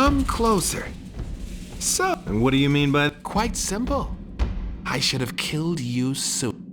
Come closer. So, And what do you mean by... quite simple. I should have killed you soon.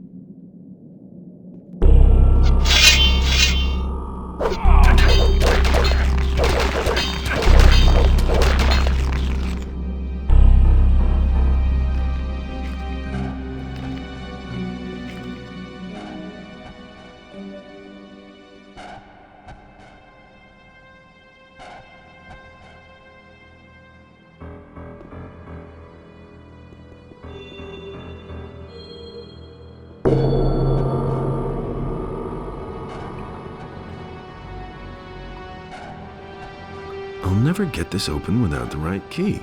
I'll never get this open without the right key.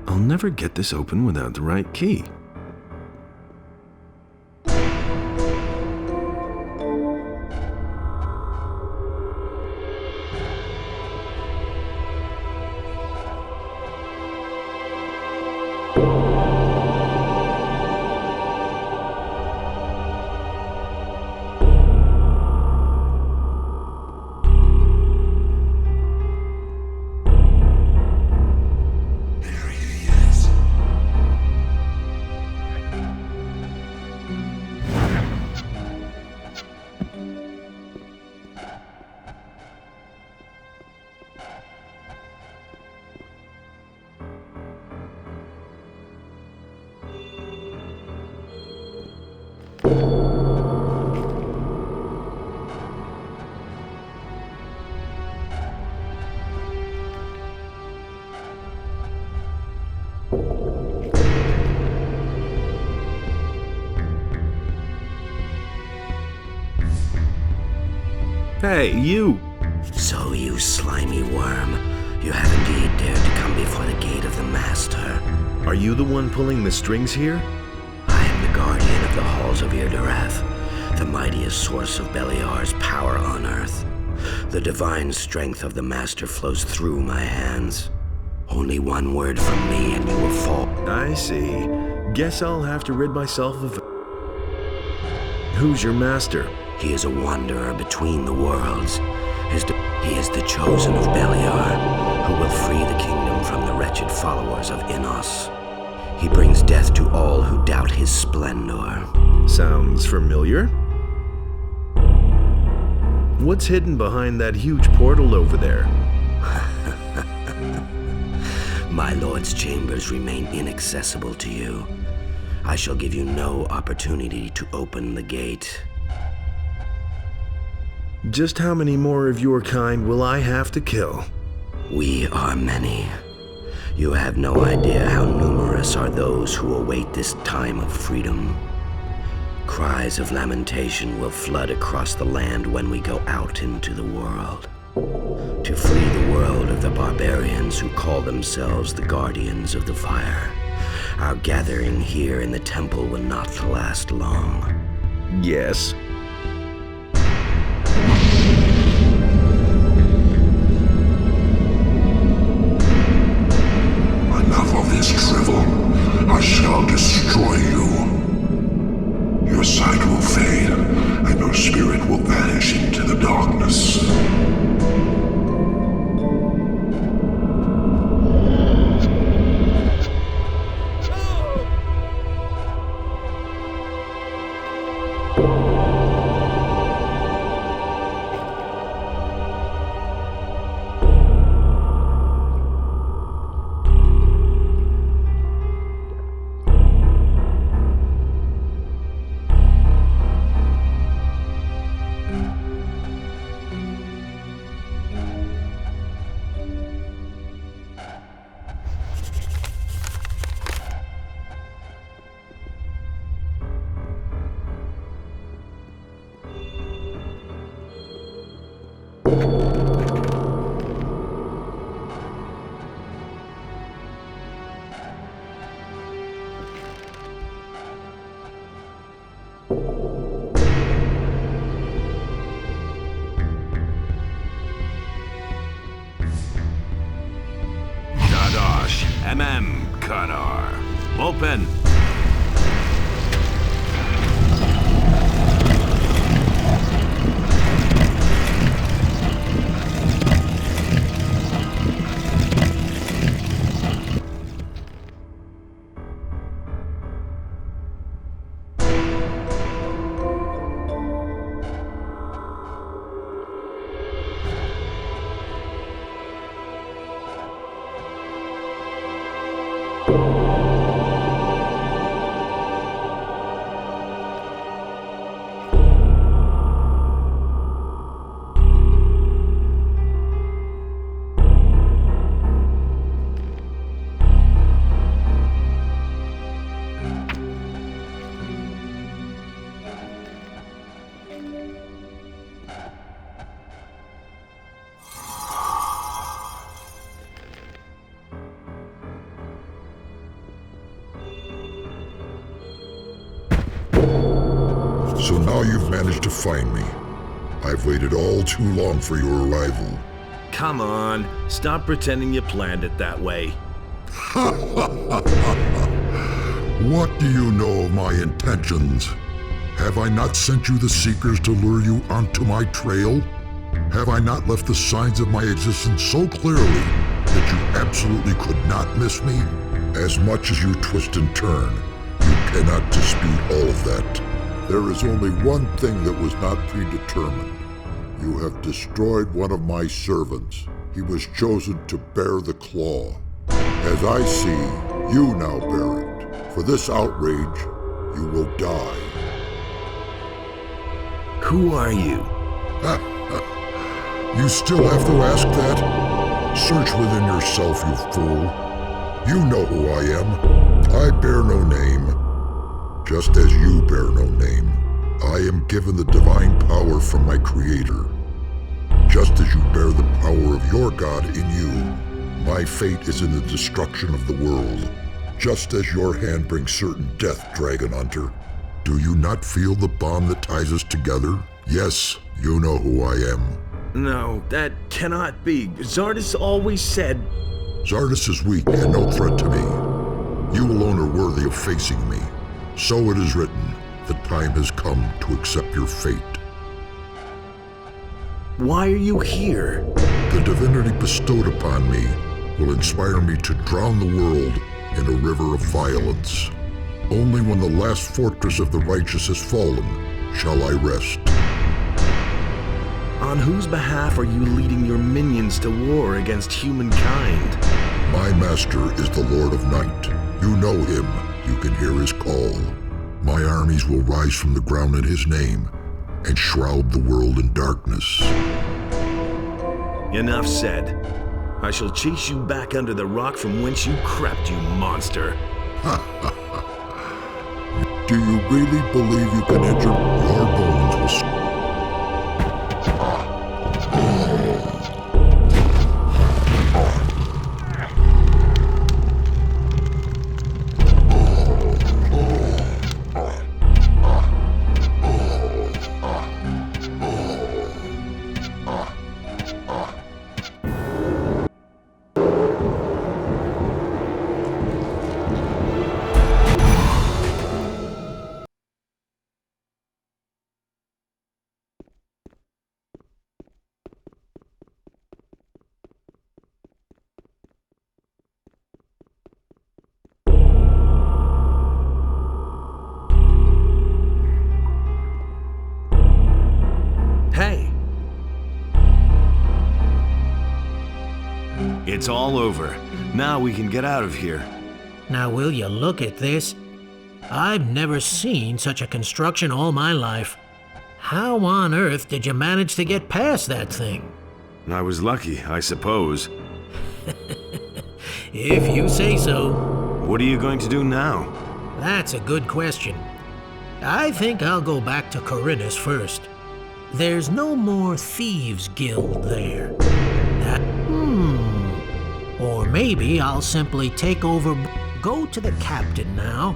I'll never get this open without the right key. Hey, you! So, you slimy worm, you have indeed dared to come before the gate of the Master. Are you the one pulling the strings here? I am the guardian of the halls of Irdorath, the mightiest source of Beliar's power on earth. The divine strength of the Master flows through my hands. Only one word from me and you will fall. I see. Guess I'll have to rid myself of... Who's your master? He is a wanderer between the worlds. He is the chosen of Beliar, who will free the kingdom from the wretched followers of Innos. He brings death to all who doubt his splendor. Sounds familiar. What's hidden behind that huge portal over there? My lord's chambers remain inaccessible to you. I shall give you no opportunity to open the gate. Just how many more of your kind will I have to kill? We are many. You have no idea how numerous are those who await this time of freedom. Cries of lamentation will flood across the land when we go out into the world. To flee the world of the barbarians who call themselves the Guardians of the Fire. Our gathering here in the temple will not last long. Yes. Enough of this drivel. I shall destroy you. Your sight will fade, and your spirit will vanish into the darkness. Dadosh, Kadar. Open. So now you've managed to find me. I've waited all too long for your arrival. Come on, stop pretending you planned it that way. What do you know of my intentions? Have I not sent you the Seekers to lure you onto my trail? Have I not left the signs of my existence so clearly that you absolutely could not miss me? As much as you twist and turn, you cannot dispute all of that. There is only one thing that was not predetermined. You have destroyed one of my servants. He was chosen to bear the claw. As I see, you now bear it. For this outrage, you will die. Who are you? You still have to ask that? Search within yourself, you fool. You know who I am. I bear no name, just as you bear no name. I am given the divine power from my Creator. Just as you bear the power of your God in you, my fate is in the destruction of the world. Just as your hand brings certain death, Dragon Hunter. Do you not feel the bond that ties us together? Yes, you know who I am. No, that cannot be. Zardis always said... Zardis is weak and no threat to me. You alone are worthy of facing me. So it is written, the time has come to accept your fate. Why are you here? The divinity bestowed upon me will inspire me to drown the world in a river of violence. Only when the last fortress of the righteous has fallen shall I rest. On whose behalf are you leading your minions to war against humankind? My master is the Lord of Night. You know him. You can hear his call. My armies will rise from the ground in his name and shroud the world in darkness. Enough said. I shall chase you back under the rock from whence you crept, you monster. Do you really believe you can enter your bones with... It's all over. Now we can get out of here. Now will you look at this? I've never seen such a construction all my life. How on earth did you manage to get past that thing? I was lucky, I suppose. If you say so. What are you going to do now? That's a good question. I think I'll go back to Corinus first. There's no more Thieves' Guild there. Or maybe I'll simply take over. Go to the captain now.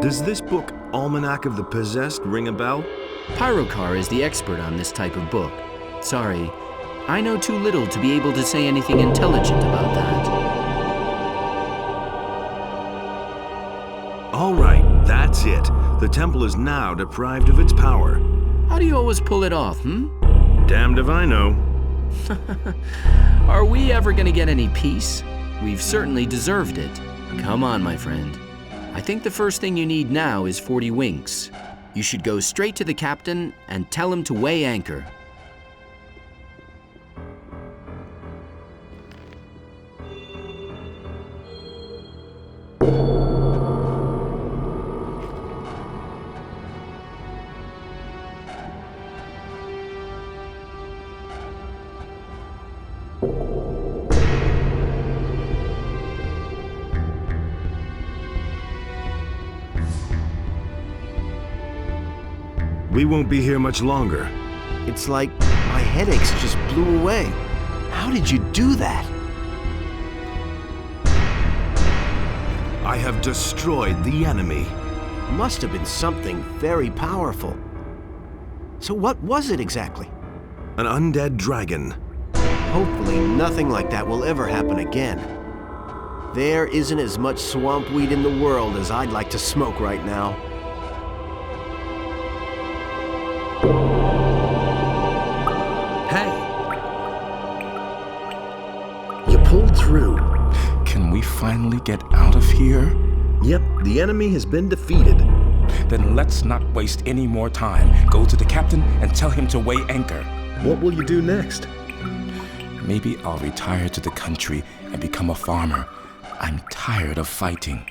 Does this book, Almanac of the Possessed, ring a bell? Pyrocar is the expert on this type of book. Sorry, I know too little to be able to say anything intelligent about that. All right, that's it. The temple is now deprived of its power. How do you always pull it off, Damned if I know. Are we ever gonna get any peace? We've certainly deserved it. Come on, my friend. I think the first thing you need now is 40 winks. You should go straight to the captain and tell him to weigh anchor. We won't be here much longer. It's like my headaches just blew away. How did you do that? I have destroyed the enemy. Must have been something very powerful. So what was it exactly? An undead dragon. Hopefully nothing like that will ever happen again. There isn't as much swamp weed in the world as I'd like to smoke right now. Hey! You pulled through. Can we finally get out of here? Yep, the enemy has been defeated. Then let's not waste any more time. Go to the captain and tell him to weigh anchor. What will you do next? Maybe I'll retire to the country and become a farmer. I'm tired of fighting.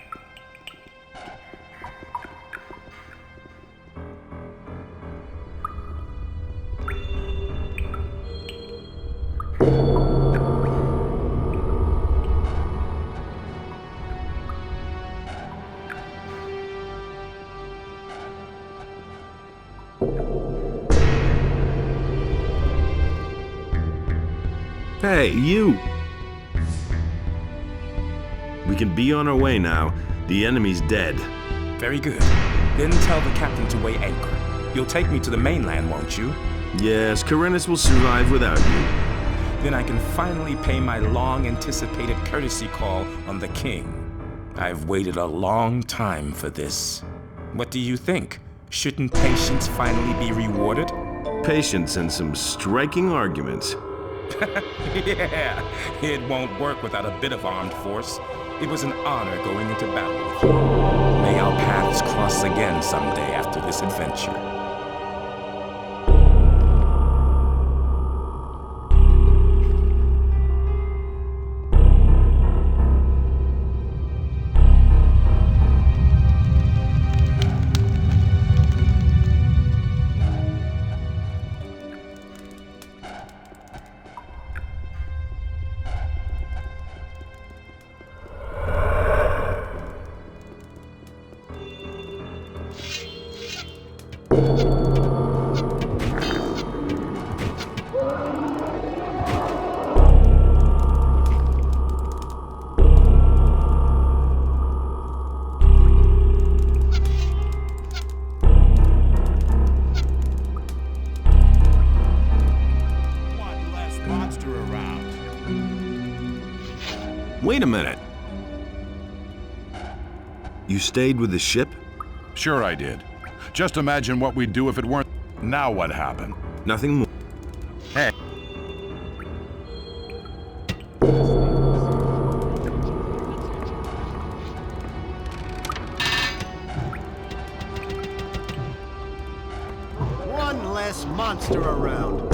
Hey, you! We can be on our way now. The enemy's dead. Very good. Then tell the captain to weigh anchor. You'll take me to the mainland, won't you? Yes, Corinus will survive without you. Then I can finally pay my long-anticipated courtesy call on the king. I've waited a long time for this. What do you think? Shouldn't patience finally be rewarded? Patience and some striking arguments. Yeah, it won't work without a bit of armed force. It was an honor going into battle with you. May our paths cross again someday after this adventure. Wait a minute. You stayed with the ship? Sure I did. Just imagine what we'd do if it weren't. Now what happened? Nothing more. Hey. One less monster around.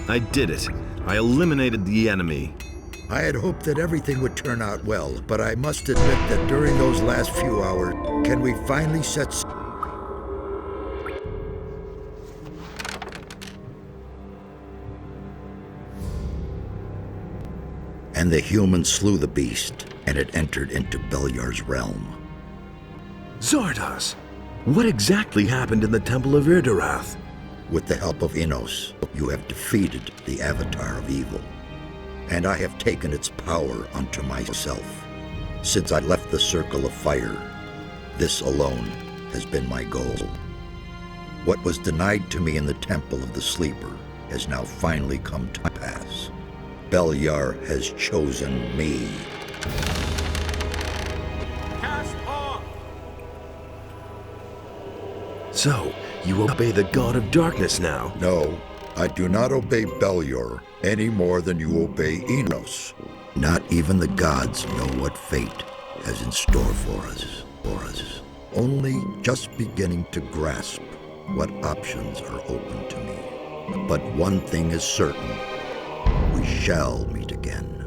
I did it. I eliminated the enemy. I had hoped that everything would turn out well, but I must admit that during those last few hours, can we finally set... And the humans slew the beast, and it entered into Beliar's realm. Zardoz, what exactly happened in the Temple of Irdorath? With the help of Innos, you have defeated the Avatar of Evil, and I have taken its power unto myself. Since I left the Circle of Fire, this alone has been my goal. What was denied to me in the Temple of the Sleeper has now finally come to pass. Beliar has chosen me. Cast off! So, you obey the God of Darkness now? No, I do not obey Beliar any more than you obey Innos. Not even the gods know what fate has in store for us. Only just beginning to grasp what options are open to me. But one thing is certain, we shall meet again.